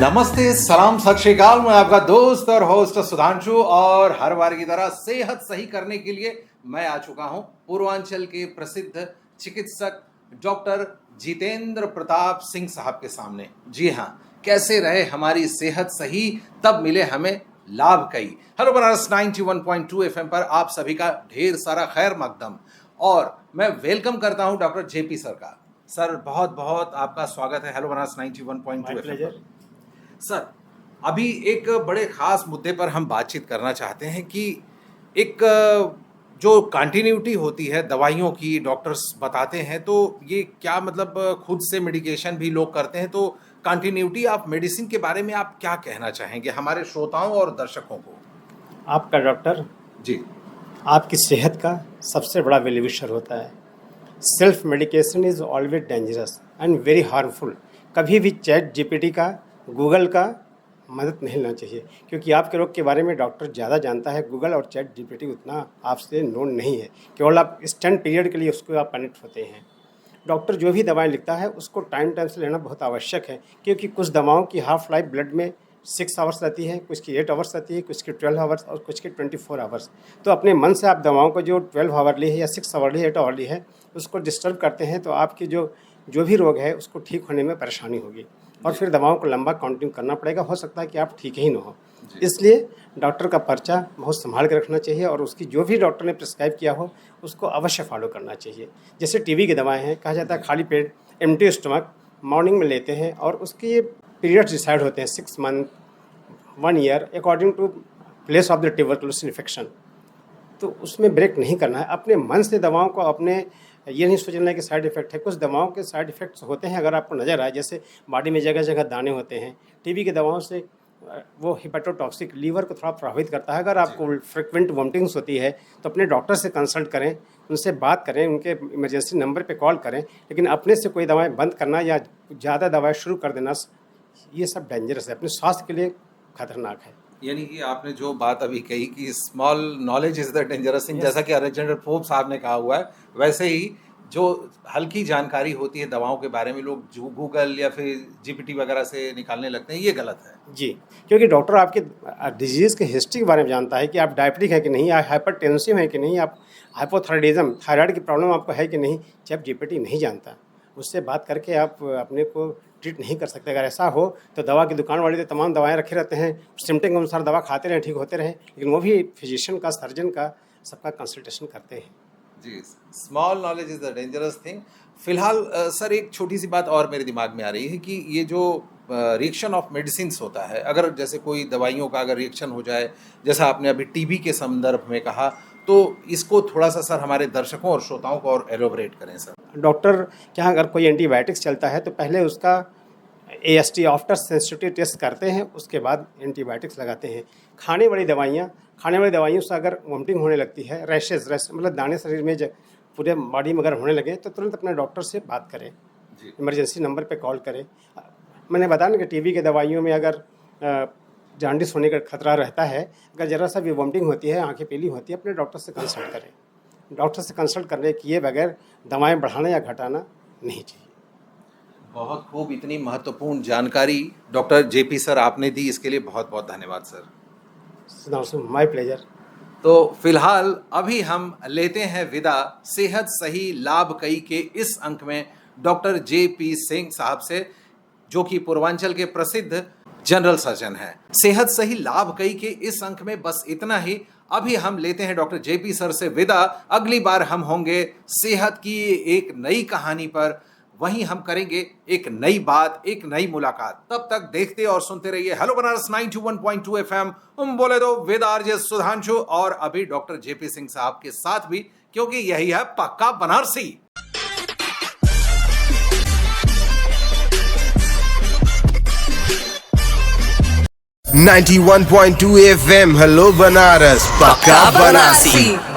नमस्ते, सलाम, सत श्री अकाल। मैं आपका दोस्त और होस्ट सुधांशु और हर बार की तरह सेहत सही करने के लिए मैं आ चुका हूं पूर्वांचल के प्रसिद्ध चिकित्सक डॉक्टर जितेंद्र प्रताप सिंह साहब के सामने। जी हाँ, कैसे रहे हमारी सेहत सही, तब मिले हमें लाभ कई। हेलो बनारस 91.2 FM पर आप सभी का ढेर सारा खैर मकदम और मैं वेलकम करता हूं डॉक्टर जेपी सर का। सर बहुत बहुत आपका स्वागत है हेलो बनारस 91.2 FM पर। सर, अभी एक बड़े ख़ास मुद्दे पर हम बातचीत करना चाहते हैं कि एक जो कंटिन्यूटी होती है दवाइयों की, डॉक्टर्स बताते हैं, तो ये क्या मतलब खुद से मेडिकेशन भी लोग करते हैं, तो कंटिन्यूटी ऑफ मेडिसिन के बारे में आप क्या कहना चाहेंगे हमारे श्रोताओं और दर्शकों को? आपका डॉक्टर जी आपकी सेहत का सबसे बड़ा वेल्यूशर होता है। Self medication is always dangerous and very harmful. कभी भी चैट जीपीटी का, गूगल का मदद नहीं लेना चाहिए, क्योंकि आपके रोग के बारे में डॉक्टर ज़्यादा जानता है। गूगल और चैट जीपीटी उतना आपसे नोन नहीं है, केवल आप स्टैंड पीरियड के लिए उसको आप कनेक्ट होते हैं। डॉक्टर जो भी दवाएं लिखता है उसको टाइम से लेना बहुत आवश्यक है, क्योंकि कुछ दवाओं की हाफ लाइफ ब्लड में 6 आवर्स रहती है, कुछ की 8 आवर्स रहती है, कुछ की 12 आवर्स और कुछ की 24 आवर्स। तो अपने मन से आप दवाओं को जो 12 आवर ली है या 6 आवर ली है, 8 आवर ली है, उसको डिस्टर्ब करते हैं, तो आपकी जो भी रोग है उसको ठीक होने में परेशानी होगी और फिर दवाओं को लंबा कंटिन्यू करना पड़ेगा। हो सकता है कि आप ठीक ही ना हो। इसलिए डॉक्टर का पर्चा बहुत संभाल के रखना चाहिए और उसकी जो भी डॉक्टर ने प्रिस्क्राइब किया हो उसको अवश्य फॉलो करना चाहिए। जैसे टीबी की दवाएं हैं, कहा जाता है खाली पेट एम्प्टी स्टमक मॉर्निंग में लेते हैं और उसके पीरियड्स डिसाइड होते हैं 6 month 1 year according to place of the tuberculosis infection. तो उसमें ब्रेक नहीं करना है। अपने मन से दवाओं को अपने ये नहीं सोचना है कि साइड इफ़ेक्ट है। कुछ दवाओं के साइड इफ़ेक्ट्स होते हैं, अगर आपको नज़र आए, जैसे बॉडी में जगह जगह दाने होते हैं। टीबी की दवाओं से वो हिपेटोटॉक्सिक लीवर को थोड़ा प्रभावित करता है। अगर आपको फ्रिक्वेंट वॉमिटिंग्स होती है तो अपने डॉक्टर से कंसल्ट करें, उनसे बात करें, उनके इमरजेंसी नंबर पे कॉल करें। लेकिन अपने से कोई दवाएं बंद करना या ज़्यादा दवाएं शुरू कर देना, ये सब डेंजरस है, अपने स्वास्थ्य के लिए खतरनाक है। यानी कि आपने जो बात अभी कही कि small knowledge is the dangerous thing, जैसा कि अलेक्जेंडर पोप साहब ने कहा हुआ है, वैसे ही जो हल्की जानकारी होती है दवाओं के बारे में लोग जो गूगल या फिर जीपीटी वगैरह से निकालने लगते हैं, ये गलत है। जी, क्योंकि डॉक्टर आपके डिजीज़ के हिस्ट्री के बारे में जानता है कि आप डायबिटिक है कि नहीं, आप हाइपरटेंसिव है कि नहीं, आप हाइपोथायराइडिज्म थायराइड की प्रॉब्लम आपको है कि नहीं, जब जीपीटी नहीं जानता उससे बात करके आप अपने को ट्रीट नहीं कर सकते। अगर ऐसा हो तो दवा की दुकान वाले तो तमाम दवाएं रखे रहते हैं, सिम्टम के अनुसार दवा खाते रहें, ठीक होते रहें, लेकिन वो भी फिजिशियन का, सर्जन का, सबका कंसल्टेशन करते हैं। जी, small knowledge is the dangerous thing. फिलहाल सर एक छोटी सी बात और मेरे दिमाग में आ रही है कि ये जो रिएक्शन ऑफ मेडिसिन्स होता है, अगर जैसे कोई दवाइयों का अगर रिएक्शन हो जाए, जैसा आपने अभी टीबी के संदर्भ में कहा, तो इसको थोड़ा सा सर हमारे दर्शकों और श्रोताओं को और एलोबरेट करें सर। डॉक्टर के यहाँ अगर कोई एंटीबायोटिक्स चलता है तो पहले उसका AST आफ्टर सेंसिटिविटी टेस्ट करते हैं, उसके बाद एंटीबायोटिक्स लगाते हैं। खाने वाली दवाइयों से अगर वॉमिटिंग होने लगती है, रैशेज मतलब दाने शरीर में पूरे बॉडी में अगर होने लगे, तो तुरंत अपने डॉक्टर से बात करें, इमरजेंसी नंबर पे कॉल करें। मैंने बताया ना कि टीबी के दवाइयों में अगर जॉन्डिस होने का खतरा रहता है, अगर ज़रा सा भी वॉमिटिंग होती है, आंखें पीली होती है, अपने डॉक्टर से कंसल्ट करें। डॉक्टर से कंसल्ट करने किए बगैर दवाएं बढ़ाना या घटाना नहीं चाहिए। बहुत खूब, इतनी महत्वपूर्ण जानकारी डॉक्टर जेपी सर आपने दी, इसके लिए बहुत बहुत धन्यवाद सर। My pleasure. तो फिलहाल अभी हम लेते हैं विदा सेहत सही लाभ कई के इस अंक में डॉक्टर जेपी सिंह साहब से, जो कि पूर्वांचल के प्रसिद्ध जनरल सर्जन है। सेहत सही लाभ कई के इस अंक में बस इतना ही। अभी हम लेते हैं डॉक्टर जेपी सर से विदा। अगली बार हम होंगे सेहत की एक नई कहानी पर, वहीं हम करेंगे एक नई बात, एक नई मुलाकात। तब तक देखते और सुनते रहिए हेलो बनारस 91.2 FM। बोले तो विद आरजे सुधांशु और अभी डॉक्टर जेपी सिंह साहब के साथ भी, क्योंकि यही है पक्का बनारसी। 91.2 FM हेलो बनारस पक्का बनारसी।